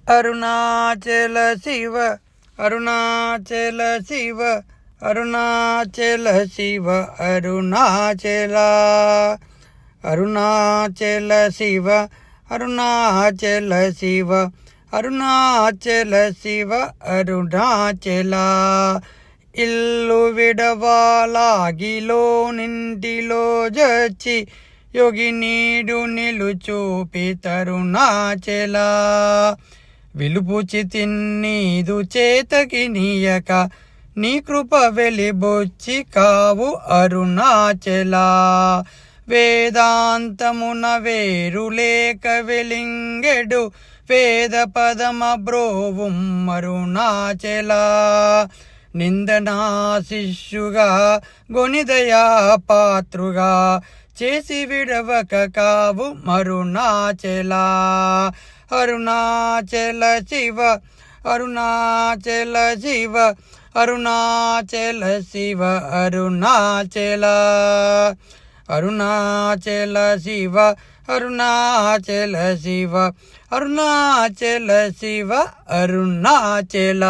అరుణాచల శివ అరుణాచల శివ అరుణాచల శివ అరుణాచల అరుణాచల శివ అరుణాచల శివ అరుణాచల శివ అరుణాచల ఇల్లు విడవాలాగిలో నింటిలో జచ్చి యోగి నీడు నిలుచూపి తరుణాచల విలుపుచి తిన్నీదు చేతకి నీయక నీ కృప వెలిబొచ్చి కావు అరుణాచల వేదాంతమున వేరు లేక వెలింగెడు వేద పదమ బ్రోవుం అరుణాచల నిందనా శిష్యుగా గొనిదయా పాత్రుగా చేసి విడవక కావు అరుణాచల అరుణాచల శివ అరుణాచల శివ అరుణాచల శివ అరుణాచల అరుణాచల శివ అరుణాచల శివ అరుణాచల శివ అరుణాచల